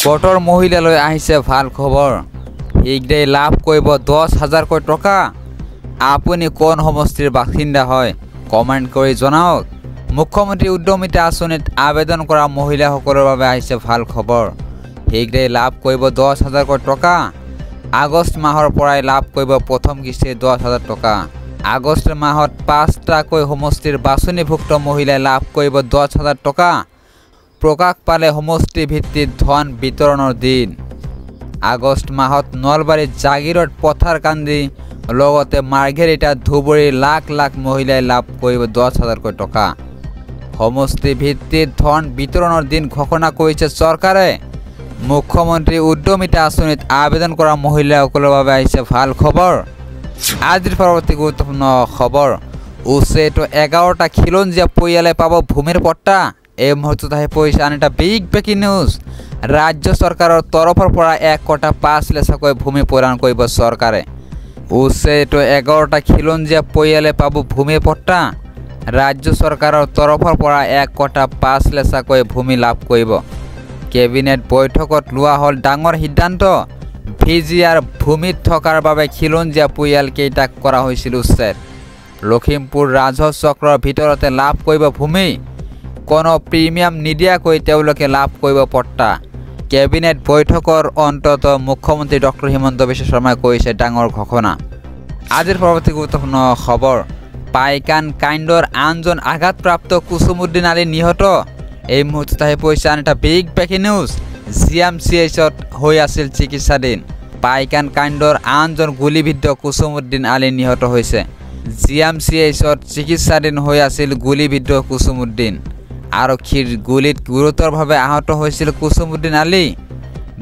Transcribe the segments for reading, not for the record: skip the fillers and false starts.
গোটৰ মহিলালৈ আহিছে ভাল খবৰ। শীঘ্ৰেই লাভ কৰিব 10,000 টকা। আপুনি কোন সমষ্টিৰ বাসিন্দা হয় কমেণ্ট কৰি জনাওক। মুখ্যমন্ত্ৰী উদ্যমিতা আঁচনিত আবেদন কৰা মহিলাসকলৰ বাবে আহিছে ভাল খবৰ। শীঘ্ৰেই লাভ কৰিব 10,000 টকা। আগষ্ট মাহৰ পৰাই লাভ কৰিব প্ৰথম কিস্তিৰ 10,000 টকা। আগষ্ট মাহত 5টাকৈ সমষ্টিৰ বাছনিভুক্ত মহিলাই লাভ কৰিব 10,000 টকা। প্ৰকাশ পালে সমষ্টি ভিত্তিত ধন বিতৰণৰ দিন। আগষ্ট মাহত নলবাৰী জাগিৰোড পথাৰকান্দি লগতে মাৰ্ঘেৰিটা ধুবুৰীৰ লাখ লাখ মহিলাই লাভ কৰিব 10,000 টকা। সমষ্টি ভিত্তিত ধন বিতৰণৰ দিন ঘোষণা কৰিছে চৰকাৰে। মুখ্যমন্ত্ৰী উদ্যমিতা আঁচনিত আবেদন কৰা মহিলাসকলৰ বাবে আহিছে ভাল খবৰ। আজিৰ পৰৱৰ্তী গুৰুত্বপূৰ্ণ খবৰ, উচ্ছেটো 11টা খিলঞ্জীয়া পৰিয়ালে পাব ভূমিৰ পট্টা। এই মুহূৰ্তত আহি পৰিছে আন এটা বিগ ব্ৰেকিং নিউজ। ৰাজ্য চৰকাৰৰ তৰফৰ পৰা 1,5 লেছাকৈ ভূমি প্ৰদান কৰিব চৰকাৰে। উচ্ছেটো 11টা খিলঞ্জীয়া পৰিয়ালে পাব ভূমিৰ পট্টা। ৰাজ্য চৰকাৰৰ তৰফৰ পৰা 1,5 লেছাকৈ ভূমি লাভ কৰিব। কেবিনেট বৈঠকত লোৱা হ'ল ডাঙৰ সিদ্ধান্ত। ভিজিআৰ ভূমিত থকাৰ বাবে খিলঞ্জীয়া পৰিয়ালকেইটাক কৰা হৈছিল উচ্ছেদ। লখিমপুৰ ৰাজহ চক্ৰৰ ভিতৰতে লাভ কৰিব ভূমি। কোনো প্ৰিমিয়াম নিদিয়াকৈ তেওঁলোকে লাভ কৰিব পট্টা। কেবিনেট বৈঠকৰ অন্তত মুখ্যমন্ত্ৰী ডক্টৰ হিমন্ত বিশ্ব শৰ্মাই কৰিছে ডাঙৰ ঘোষণা। আজিৰ পৰৱৰ্তী গুৰুত্বপূৰ্ণ খবৰ, পাইকান কাণ্ডৰ আনজন আঘাতপ্ৰাপ্ত কুছুমুদ্দিন আলী নিহত। এই মুহূৰ্তত আহি পৰিছে আন এটা বিগ ব্ৰেকিং নিউজ। GMCHত হৈ আছিল চিকিৎসাধীন। পাইকান কাণ্ডৰ আনজন গুলীবিদ্ধ কুছুমুদ্দিন আলী নিহত হৈছে। GMCHত চিকিৎসাধীন হৈ আছিল গুলীবিদ্ধ কুছুমুদ্দিন। আৰক্ষীৰ গুলীত গুৰুতৰভাৱে আহত হৈছিল কুছুমুদ্দিন আলী।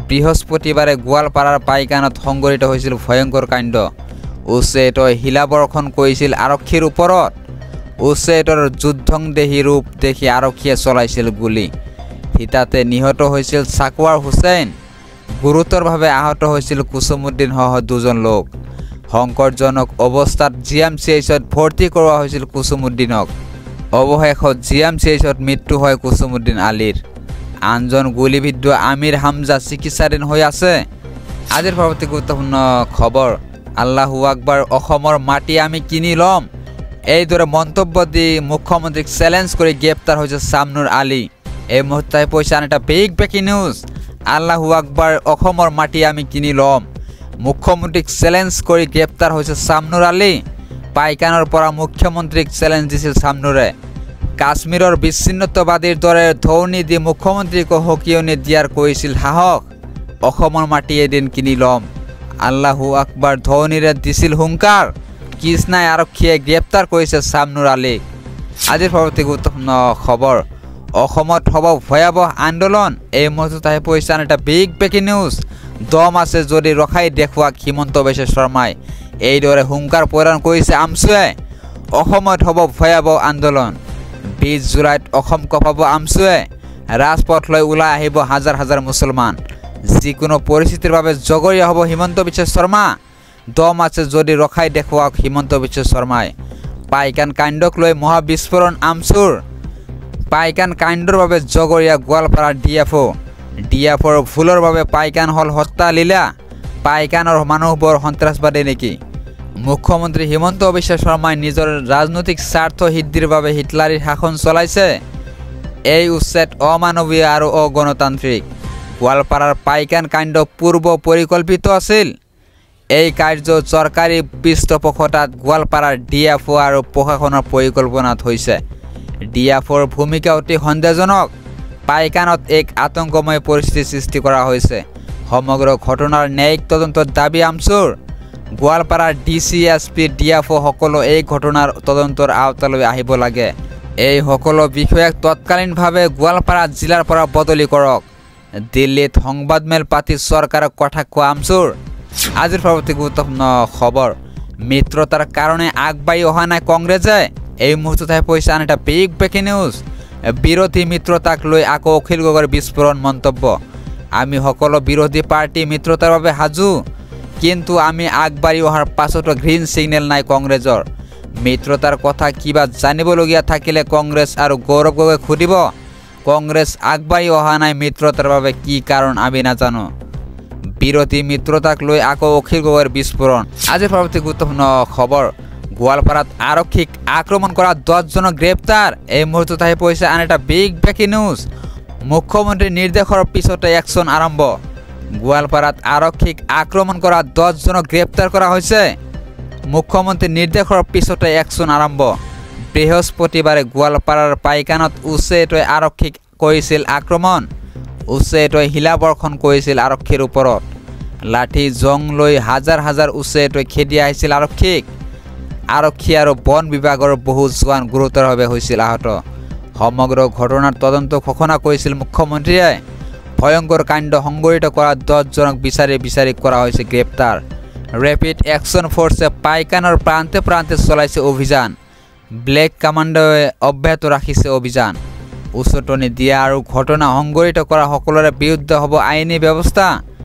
বৃহস্পতিবাৰে গোৱালপাৰাৰ পাইকানত সংঘটিত হৈছিল ভয়ংকৰ কাণ্ড। উচ্ছেটোৱে শিলাবৰ্ষণ কৰিছিল আৰক্ষীৰ ওপৰত। উচ্ছেটোৰ যুদ্ধংদেহী ৰূপ দেখি আৰক্ষীয়ে চলাইছিল গুলী। হিতাতে নিহত হৈছিল চাকৱাৰ হুছেইন। গুৰুতৰভাৱে আহত হৈছিল কুছুমুদ্দিনসহ দুজন লোক। সংকটজনক অৱস্থাত GMCHত ভৰ্তি কৰোৱা হৈছিল কুছুমুদ্দিনক। অৱশেষত GMCHত মৃত্যু হয় কুছুমুদ্দিন আলীৰ। আনজন গুলীবিদ্ধ আমিৰ হামজা চিকিৎসাধীন হৈ আছে। আজিৰ পৰৱৰ্তী গুৰুত্বপূৰ্ণ খবৰ, আল্লাহু আকবৰ, অসমৰ মাটি আমি কিনি ল'ম। এইদৰে মন্তব্য দি মুখ্যমন্ত্ৰীক চেলেঞ্জ কৰি গ্ৰেপ্তাৰ হৈছে শামনুৰ আলী। এই মুহূৰ্তত পইচা আন এটা বিগ ব্ৰেকিং নিউজ। আল্লাহু আকবৰ, অসমৰ মাটি আমি কিনি ল'ম। মুখ্যমন্ত্ৰীক চেলেঞ্জ কৰি গ্ৰেপ্তাৰ হৈছে শামনুৰ আলী। পাইকানৰ পৰা মুখ্যমন্ত্ৰীক চেলেঞ্জ দিছিল শামনুৰে। কাশ্মীৰৰ বিচ্ছিন্নতাবাদীৰ দৰে ধৰণী দি মুখ্যমন্ত্ৰীক সকিয়নি দিয়াৰ কৰিছিল সাহস। অসমৰ মাটি এদিন কিনি ল'ম। আল্লাহু আকবৰ ধৰণীৰে দিছিল হুংকাৰ। কৃষ্ণাই আৰক্ষীয়ে গ্ৰেপ্তাৰ কৰিছে শামনুৰ আলীক। আজিৰ পৰৱৰ্তী গুৰুত্বপূৰ্ণ খবৰ, অসমত হ'ব ভয়াৱহ আন্দোলন। এই মুহূৰ্তত আহি পৰিছে আন এটা বিগ ব্ৰেকিং নিউজ। দম আছে যদি ৰখাই দেখুৱাক হিমন্ত বিশ্ব শৰ্মাই। এইদৰে হুংকাৰ প্ৰদান কৰিছে আমছুৱে। অসমত হ'ব ভয়াৱহ আন্দোলন। 20 জুলাইত অসম কঁপাব আমছুৱে। ৰাজপথলৈ ওলাই আহিব হাজাৰ হাজাৰ মুছলমান। যিকোনো পৰিস্থিতিৰ বাবে জগৰীয়া হ'ব হিমন্ত বিশ্ব শৰ্মা। দম আছে যদি ৰখাই দেখুৱাওক হিমন্ত বিশ্ব শৰ্মাই। পাইকান কাণ্ডক লৈ মহাবিস্ফোৰণ আমছুৰ। পাইকান কাণ্ডৰ বাবে জগৰীয়া গোৱালপাৰাৰ ডিএফঅ'ৰ ভুলৰ বাবে পাইকান হ'ল হত্যা লীলা। পাইকানৰ মানুহবোৰ সন্ত্ৰাসবাদী নেকি? মুখ্যমন্ত্ৰী হিমন্ত বিশ্ব শৰ্মাই নিজৰ ৰাজনৈতিক স্বাৰ্থ সিদ্ধিৰ বাবে হিটলাৰীৰ শাসন চলাইছে। এই উচ্ছেদ অমানৱীয় আৰু অগণতান্ত্ৰিক। গোৱালপাৰাৰ পাইকান কাণ্ড পূৰ্ব পৰিকল্পিত আছিল। এই কাৰ্য চৰকাৰী পৃষ্ঠপোষকতাত গোৱালপাৰাৰ ডিএফঅ' আৰু প্ৰশাসনৰ পৰিকল্পনাত হৈছে। ডিএফঅ'ৰ ভূমিকা অতি সন্দেহজনক। পাইকানত এক আতংকময় পৰিস্থিতিৰ সৃষ্টি কৰা হৈছে। সমগ্ৰ ঘটনাৰ ন্যায়িক তদন্তৰ দাবী আমছুৰ। গোৱালপাৰাৰ DC SP ডিএফঅ' সকলো এই ঘটনাৰ তদন্তৰ আওতালৈ আহিব লাগে। এই সকলো বিষয়াক তৎকালীনভাৱে গোৱালপাৰা জিলাৰ পৰা বদলি কৰক। দিল্লীত সংবাদমেল পাতি চৰকাৰক কথা কোৱা আমছুৰ। আজিৰ পৰৱৰ্তী গুৰুত্বপূৰ্ণ খবৰ, মিত্ৰতাৰ কাৰণে আগবাঢ়ি অহা নাই কংগ্ৰেছে। এই মুহূৰ্তত পইচা আন এটা বিগ ব্ৰেকিং নিউজ। বিৰোধী মিত্ৰতাক লৈ আকৌ অখিল গগৈৰ বিস্ফোৰণ মন্তব্য। আমি সকলো বিৰোধী পাৰ্টি মিত্ৰতাৰ বাবে সাজু, কিন্তু আমি আগবাঢ়ি অহাৰ পাছতো গ্ৰীণ ছিগনেল নাই কংগ্ৰেছৰ। মিত্ৰতাৰ কথা কিবা জানিবলগীয়া থাকিলে কংগ্ৰেছ আৰু গৌৰৱ গগৈক সুধিব। কংগ্ৰেছ আগবাঢ়ি অহা নাই মিত্ৰতাৰ বাবে কি কাৰণ আমি নাজানো বিৰোধী মিত্ৰতাক লৈ আকৌ অখিল গগৈৰ বিস্ফোৰণ আজি পৰৱৰ্তী গুৰুত্বপূৰ্ণ খবৰ গোৱালপাৰাত আৰক্ষীক আক্ৰমণ কৰা 10জনক গ্ৰেপ্তাৰ এই মুহূৰ্তত আহি পৰিছে আন এটা বিগ ব্ৰেকিং নিউজ মুখ্যমন্ত্ৰীৰ নিৰ্দেশৰ পিছতে একশ্যন আৰম্ভ গোৱালপাৰাত আৰক্ষীক আক্ৰমণ কৰা 10জনক গ্ৰেপ্তাৰ কৰা হৈছে মুখ্যমন্ত্ৰীৰ নিৰ্দেশৰ পিছতে একশ্যন আৰম্ভ বৃহস্পতিবাৰে গোৱালপাৰাৰ পাইকানত উচ্ছেটোৱে আৰক্ষীক কৰিছিল আক্ৰমণ উচ্ছেটোৱে শিলাবৰ্ষণ কৰিছিল আৰক্ষীৰ ওপৰত লাঠি জং লৈ হাজাৰ হাজাৰ উচ্ছেটোৱে খেদি আহিছিল আৰক্ষী আৰু বন বিভাগৰ বহু জোৱান গুৰুতৰভাৱে হৈছিল আহত সমগ্ৰ ঘটনাৰ তদন্ত ঘোষণা কৰিছিল মুখ্যমন্ত্ৰীয়ে ভয়ংকৰ কাণ্ড সংঘটিত কৰা 10জনক বিচাৰি কৰা হৈছে গ্ৰেপ্তাৰ ৰেপিড একশ্যন ফ'ৰ্চে পাইকানৰ প্ৰান্তে প্ৰান্তে চলাইছে অভিযান ব্লেক কমাণ্ডোৱে অব্যাহত ৰাখিছে অভিযান উচতনি দিয়া আৰু ঘটনা সংঘটিত কৰা সকলোৰে বিৰুদ্ধে হ'ব আইনী ব্যৱস্থা